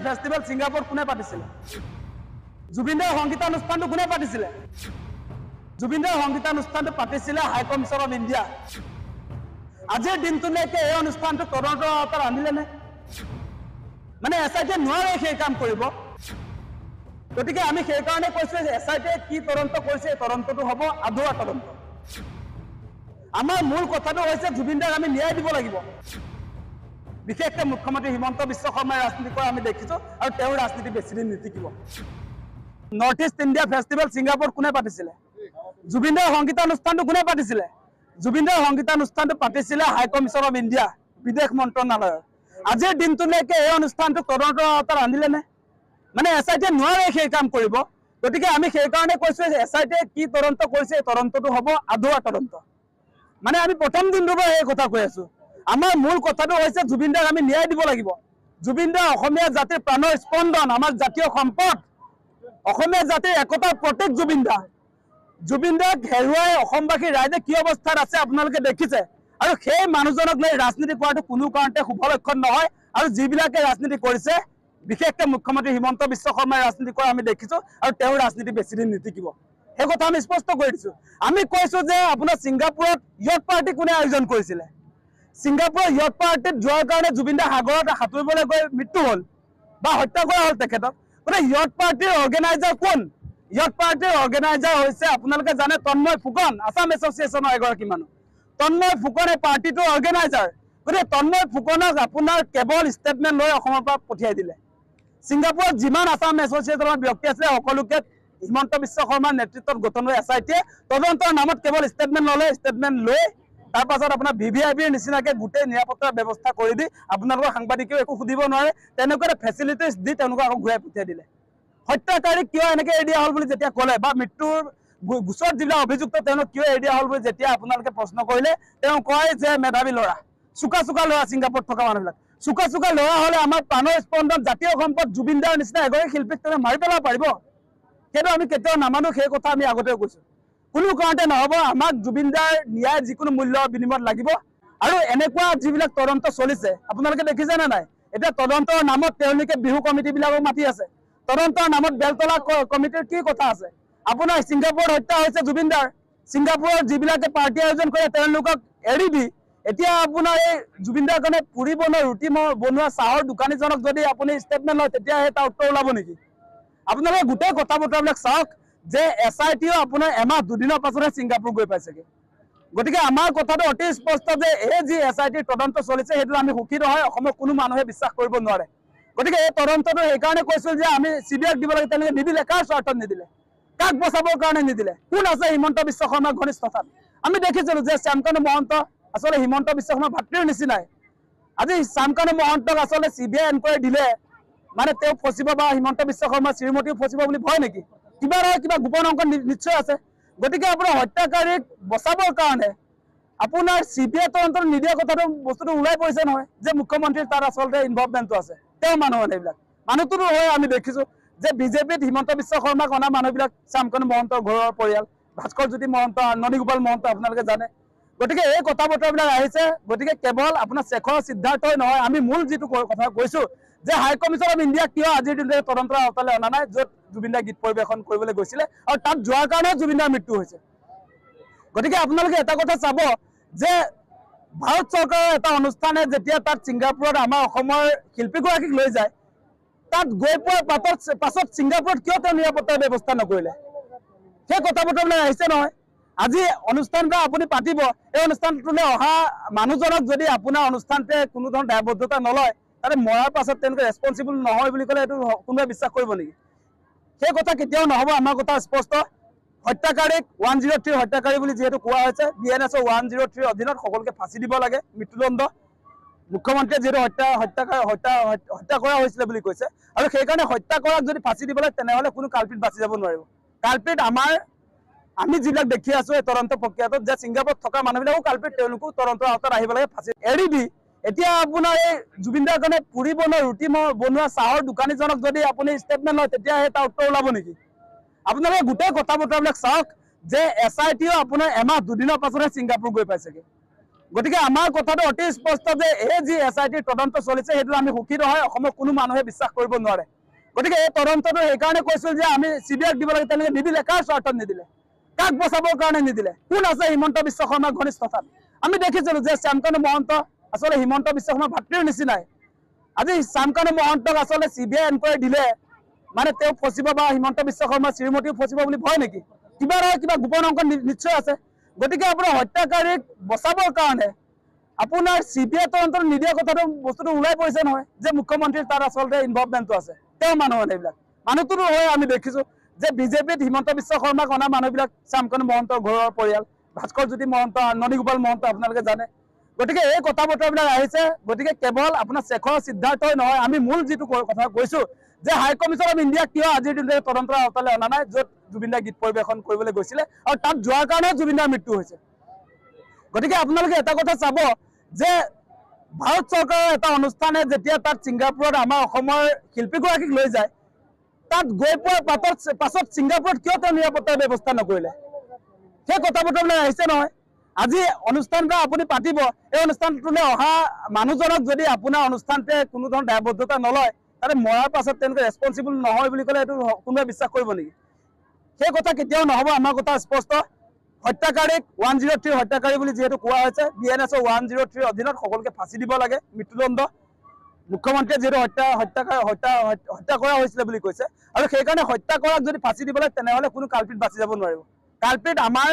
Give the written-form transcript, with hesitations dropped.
Festival ছিংগাপুৰত কোনে পাতিছিলে? জুবিনদাৰ সংগীতানুষ্ঠানটো কোনে পাতিছিলে? জুবিনদাৰ সংগীতানুষ্ঠানটো পাতিছিলে হাই কমিশ্যন অফ ইণ্ডিয়া। আজিৰ দিনটোলৈকে এই অনুষ্ঠানটো তদন্তৰ আওতাত আনিলেনে? মানে SIT-য়ে নোৱাৰে সেই কাম কৰিব। গতিকে আমি সেইকাৰণে কৈছোঁ যে SIT-য়ে কি তদন্ত কৰিছে এই তদন্তটো হ'ব আধৰুৱা তদন্ত। আমাৰ মূল কথাটো হৈছে জুবিনদাক আমি ন্যায় দিব লাগিব। বিশেষকৈ মুখ্যমন্ত্ৰী হিমন্ত বিশ্ব শৰ্মাই ৰাজনীতি কৰা আমি দেখিছোঁ আৰু তেওঁৰ ৰাজনীতি বেছিদিন নিটিকিব। নৰ্থ ইষ্ট ইণ্ডিয়া ফেষ্টিভেল ছিংগাপুৰত কোনে পাতিছিলে? জুবিনদাৰ সংগীতানুষ্ঠানটো কোনে পাতিছিলে? জুবিনদাৰ সংগীতানুষ্ঠানটো পাতিছিলে হাই কমিশ্যন অফ ইণ্ডিয়া, বিদেশ মন্ত্ৰণালয়ৰ। আজিৰ দিনটোলৈকে এই অনুষ্ঠানটো তদন্তৰ আওতাত আনিলেনে? মানে SIT-য়ে নোৱাৰে সেই কাম কৰিব। গতিকে আমি সেইকাৰণে কৈছোঁ যে SIT-য়ে কি তদন্ত কৰিছে এই তদন্তটো হ'ব আধৰুৱা তদন্ত। মানে আমি প্ৰথম দিনটোৰ পৰা এই কথা কৈ আছোঁ। আমাৰ মূল কথাটো হৈছে জুবিনদাক আমি ন্যায় দিব লাগিব। জুবিনদা অসমীয়া জাতিৰ প্ৰাণৰ স্পন্দন, আমাৰ জাতীয় সম্পদ, অসমীয়া জাতিৰ একতাৰ প্ৰতীক জুবিনদা। জুবিনদাক হেৰুৱাই অসমবাসী ৰাইজে কি অৱস্থাত আছে আপোনালোকে দেখিছে। আৰু সেই মানুহজনক লৈ ৰাজনীতি কৰাটো কোনো কাৰণতে শুভ লক্ষণ নহয়। আৰু যিবিলাকে ৰাজনীতি কৰিছে, বিশেষকৈ মুখ্যমন্ত্ৰী হিমন্ত বিশ্ব শৰ্মাই ৰাজনীতি কৰা আমি দেখিছোঁ আৰু তেওঁৰ ৰাজনীতি বেছিদিন নিটিকিব। সেই কথা আমি স্পষ্ট কৰি দিছোঁ। আমি কৈছোঁ যে আপোনাৰ ছিংগাপুৰত য়ট পাৰ্টি কোনে আয়োজন কৰিছিলে? ছিংগাপুৰৰ য়ট পাৰ্টিত যোৱাৰ কাৰণে জুবিনদা সাগৰত সাঁতুৰিবলৈ গৈ মৃত্যু হ'ল বা হত্যা কৰা হ'ল তেখেতক। গতিকে য়ট পাৰ্টিৰ অৰ্গেনাইজাৰ কোন? য়ট পাৰ্টিৰ অৰ্গেনাইজাৰ হৈছে আপোনালোকে জানে তন্ময় ফুকন, আছাম এছ'চিয়েশ্যনৰ এগৰাকী মানুহ। তন্ময় ফুকন এই পাৰ্টিটোৰ অৰ্গেনাইজাৰ। গতিকে তন্ময় ফুকনক আপোনাৰ কেৱল ষ্টেটমেণ্ট লৈ অসমৰ পৰা পঠিয়াই দিলে। ছিংগাপুৰত যিমান আছাম এছ'চিয়েশ্যনৰ ব্যক্তি আছিলে সকলোকে হিমন্ত বিশ্ব শৰ্মাৰ নেতৃত্বত গঠন হৈ SIT-য়ে তদন্তৰ নামত কেৱল ষ্টেটমেণ্ট ল'লে। ষ্টেটমেণ্ট লৈ তাৰ পাছত আপোনাৰ VVIPৰ নিচিনাকৈ গোটেই নিৰাপত্তাৰ ব্যৱস্থা কৰি দি আপোনালোকৰ সাংবাদিকেও একো সুধিব নোৱাৰে, তেনেকুৱা এটা ফেচিলিটিছ দি তেওঁলোকক আকৌ ঘূৰাই পঠিয়াই দিলে। হত্যাকাৰীক কিয় এনেকৈ এৰি দিয়া হ'ল বুলি যেতিয়া ক'লে বা মৃত্যুৰ গোচৰত যিবিলাক অভিযুক্ত তেওঁলোক কিয় এৰি দিয়া হ'ল বুলি যেতিয়া আপোনালোকে প্ৰশ্ন কৰিলে, তেওঁ কয় যে মেধাৱী ল'ৰা, চোকা চোকা ল'ৰা ছিংগাপুৰত থকা মানুহবিলাক। চোকা চোকা ল'ৰা হ'লে আমাৰ প্ৰাণৰ স্পন্দন জাতীয় সম্পদ জুবিনদাৰ নিচিনা এগৰাকী শিল্পীক তেওঁ মাৰি পেলাব পাৰিব? সেইটো আমি কেতিয়াও নামানো। সেই কথা আমি আগতেও কৈছোঁ। কোনো কাৰণতে নহ'ব। আমাক জুবিনদাৰ ন্যায় যিকোনো মূল্যৰ বিনিময়ত লাগিব। আৰু এনেকুৱা যিবিলাক তদন্ত চলিছে আপোনালোকে দেখিছেনে নাই? এতিয়া তদন্তৰ নামত তেওঁলোকে বিহু কমিটিবিলাকক মাতি আছে। তদন্তৰ নামত বেলতলা কমিটিৰ কি কথা আছে? আপোনাৰ ছিংগাপুৰত হত্যা হৈছে জুবিনদাৰ। ছিংগাপুৰৰ যিবিলাকে পাৰ্টি আয়োজন কৰে তেওঁলোকক এৰি দি এতিয়া আপোনাৰ এই জুবিনদাৰ কাৰণে পুৰি বনোৱা ৰুটি বনোৱা চাহৰ দোকানীজনক যদি আপুনি ষ্টেটমেণ্ট লয় তেতিয়াহে তাৰ উত্তৰ ওলাব নেকি? আপোনালোকে গোটেই কথা বতৰাবিলাক চাওক যে SIT-ও আপোনাৰ এমাহ দুদিনৰ পাছতহে ছিংগাপুৰ গৈ পাইছেগৈ। গতিকে আমাৰ কথাটো অতি স্পষ্ট যে এই যি SIT-ৰ তদন্ত চলিছে সেইটো আমি সুখী নহয়, অসমৰ কোনো মানুহে বিশ্বাস কৰিব নোৱাৰে। গতিকে এই তদন্তটো সেইকাৰণে কৈছিল যে আমি CBIক দিব লাগে। তেওঁলোকে নিদিলে। কাৰ স্বাৰ্থত নিদিলে? কাক বচাবৰ কাৰণে নিদিলে? কোন আছে হিমন্ত বিশ্ব শৰ্মাৰ ঘনিষ্ঠতাত? আমি দেখিছিলোঁ যে শ্যামকানু মহন্ত আচলতে হিমন্ত বিশ্ব শৰ্মাৰ ভাতৃৰ নিচিনাই। আজি শ্যামকানু মহন্তক আচলতে CBI এনকুৱাৰী দিলে মানে তেওঁ ফচিব বা হিমন্ত বিশ্ব শৰ্মা শ্ৰীমতীও ফচিব বুলি ভয় নেকি? কিবা নহয় কিবা গোপন অংক নিশ্চয় আছে। গতিকে আপোনাৰ হত্যাকাৰীক বচাবৰ কাৰণে আপোনাৰ CBI তদন্ত নিদিয়া কথাটো বস্তুটো ওলাই পৰিছে নহয় যে মুখ্যমন্ত্ৰীৰ তাত আচলতে ইনভলভমেণ্টটো আছে। তেওঁ মানুহ মানে এইবিলাক মানুহটোতো হয়। আমি দেখিছোঁ যে BJPত হিমন্ত বিশ্ব শৰ্মাক অনা মানুহবিলাক শ্যামকানু মহন্তৰ ঘৰৰ পৰিয়াল, ভাস্কৰ জ্যোতি মহন্ত, নন্দীগোপাল মহন্ত আপোনালোকে জানে। গতিকে এই কথা বতৰাবিলাক আহিছে। গতিকে কেৱল আপোনাৰ শেখৰ সিদ্ধাৰ্থই নহয়, আমি মূল যিটো কথা কৈছোঁ যে হাই কমিশ্যন অফ ইণ্ডিয়া কিয় আজিৰ দিনটোলৈ তদন্তৰ আওতালৈ অনা নাই, য'ত জুবিনদাই গীত পৰিৱেশন কৰিবলৈ গৈছিলে আৰু তাত যোৱাৰ কাৰণে জুবিনদাৰ মৃত্যু হৈছে। গতিকে আপোনালোকে এটা কথা চাব যে ভাৰত চৰকাৰৰ এটা অনুষ্ঠানে যেতিয়া তাত ছিংগাপুৰত আমাৰ অসমৰ শিল্পীগৰাকীক লৈ যায়, তাত গৈ পোৱাৰ পাছত ছিংগাপুৰত কিয় তেওঁ নিৰাপত্তাৰ ব্যৱস্থা নকৰিলে? সেই কথা বতৰাবিলাক আহিছে নহয়। আজি অনুষ্ঠানটো আপুনি পাতিব, এই অনুষ্ঠানটোলৈ অহা মানুহজনক যদি আপোনাৰ অনুষ্ঠানটোৱে কোনো ধৰণৰ দায়বদ্ধতা নলয়, তাতে মৰাৰ পাছত তেওঁলোকে ৰেছপনচিবল নহয় বুলি ক'লে এইটো কোনোবাই বিশ্বাস কৰিব নেকি? সেই কথা কেতিয়াও নহ'ব। আমাৰ কথা স্পষ্ট। হত্যাকাৰীক 103 হত্যাকাৰী বুলি যিহেতু কোৱা হৈছে, BNSৰ 103 অধীনত সকলোকে ফাঁচি দিব লাগে, মৃত্যুদণ্ড। মুখ্যমন্ত্ৰীয়ে যিহেতু হত্যা কৰা হৈছিলে বুলি কৈছে আৰু সেইকাৰণে হত্যা কৰাক যদি ফাঁচি দিব লাগে তেনেহ'লে কোনো কালপিট বাচি যাব নোৱাৰিব। কালপিট আমি যিবিলাক দেখি আছোঁ এই তদন্ত প্ৰক্ৰিয়াটোত যে ছিংগাপুৰত থকা মানুহবিলাকো কালপিট, তেওঁলোকো তদন্তৰ আওতাত আহিব লাগে। ফাঁচি এৰি দি এতিয়া আপোনাৰ এই জুবিনদাৰ কাৰণে পুৰি বনোৱা ৰুটি বনোৱা চাহৰ দোকানীজনক যদি আপুনি ষ্টেটমেণ্ট লয় তেতিয়াহে তাৰ উত্তৰ ওলাব নেকি? আপোনালোকে গোটেই কথা বতৰাবিলাক চাওক যে SIT-ও আপোনাৰ এমাহ দুদিনৰ পাছতহে ছিংগাপুৰ গৈ পাইছেগৈ। গতিকে আমাৰ কথাটো অতি স্পষ্ট যে এই যি SIT তদন্ত চলিছে সেইটো আমি সুখী নহয়, অসমৰ কোনো মানুহে বিশ্বাস কৰিব নোৱাৰে। গতিকে এই তদন্তটো সেইকাৰণে কৈছিল যে আমি CBIক দিব লাগে, তেওঁলোকে নিদিলে। কাৰ স্বাৰ্থত নিদিলে? কাক বচাবৰ কাৰণে নিদিলে? কোন আছে হিমন্ত বিশ্ব শৰ্মাৰ ঘনিষ্ঠতাত? আমি দেখিছিলো যে শ্যামকানু মহন্ত আচলতে হিমন্ত বিশ্ব শৰ্মাৰ ভাতৃৰ নিচিনাই। আজি শ্যামকানু মহন্তক আচলতে CBI এনকোয়াৰি দিলে মানে তেওঁ ফচিব বা হিমন্ত বিশ্ব শৰ্মা শ্ৰীমতীও ফচিব বুলি ভয় নেকি? কিবা নহয় কিবা গোপন অংক নিশ্চয় আছে। গতিকে আপোনাৰ হত্যাকাৰীক বচাবৰ কাৰণে আপোনাৰ CBI তদন্ত নিদিয়া কথাটো বস্তুটো ওলাই পৰিছে নহয় যে মুখ্যমন্ত্ৰীৰ তাত আচলতে ইনভলভমেণ্টটো আছে। তেওঁ মানুহ এইবিলাক মানুহটোতো হয়। আমি দেখিছো যে বিজেপিত হিমন্ত বিশ্ব শৰ্মাক অনা মানুহবিলাক শ্যামকানু মহন্তৰ ঘৰৰ পৰিয়াল, ভাস্কৰ জ্যোতি মহন্ত, নন্দীগোপাল মহন্ত আপোনালোকে জানে। গতিকে এই কথা বতৰাবিলাক আহিছে। গতিকে কেৱল আপোনাৰ শেখৰ সিদ্ধাৰ্থই নহয়, আমি মূল যিটো কথা কৈছো যে হাই কমিছন অফ ইণ্ডিয়া কিয় আজিৰ দিনটোলৈ তদন্তৰ আওতালৈ অনা নাই, য'ত জুবিন দাই গীত পৰিৱেশন কৰিবলৈ গৈছিলে আৰু তাত যোৱাৰ কাৰণে জুবিন দাৰ মৃত্যু হৈছে। গতিকে আপোনালোকে এটা কথা চাব যে ভাৰত চৰকাৰৰ এটা অনুষ্ঠানে যেতিয়া তাত ছিংগাপুৰত আমাৰ অসমৰ শিল্পীগৰাকীক লৈ যায়, তাত গৈ পোৱাৰ পাছত ছিংগাপুৰত কিয় তেওঁ নিৰাপত্তাৰ ব্যৱস্থা নকৰিলে? সেই কথা বতৰাবিলাক আহিছে নহয়। আজি অনুষ্ঠানটা আপুনি পাতিব, এই অনুষ্ঠানটোলৈ অহা মানুহজনক যদি আপোনাৰ অনুষ্ঠানটোৱে কোনো ধৰণৰ দায়বদ্ধতা নলয়, তাতে মৰাৰ পাছত তেওঁলোকে ৰেছপনচিবল নহয় বুলি ক'লে এইটো কোনোবাই বিশ্বাস কৰিব নেকি? সেই কথা কেতিয়াও নহ'ব। আমাৰ কথা স্পষ্ট। হত্যাকাৰীক 103 হত্যাকাৰী বুলি যিহেতু কোৱা হৈছে, BNSৰ 103 অধীনত সকলোকে ফাঁচি দিব লাগে, মৃত্যুদণ্ড। মুখ্যমন্ত্ৰীয়ে যিহেতু হত্যা কৰা হৈছিলে বুলি কৈছে, আৰু সেইকাৰণে হত্যা কৰাক যদি ফাঁচি দিব লাগে তেনেহ'লে কোনো কালপিত বাচি যাব নোৱাৰিব। কালপিত আমাৰ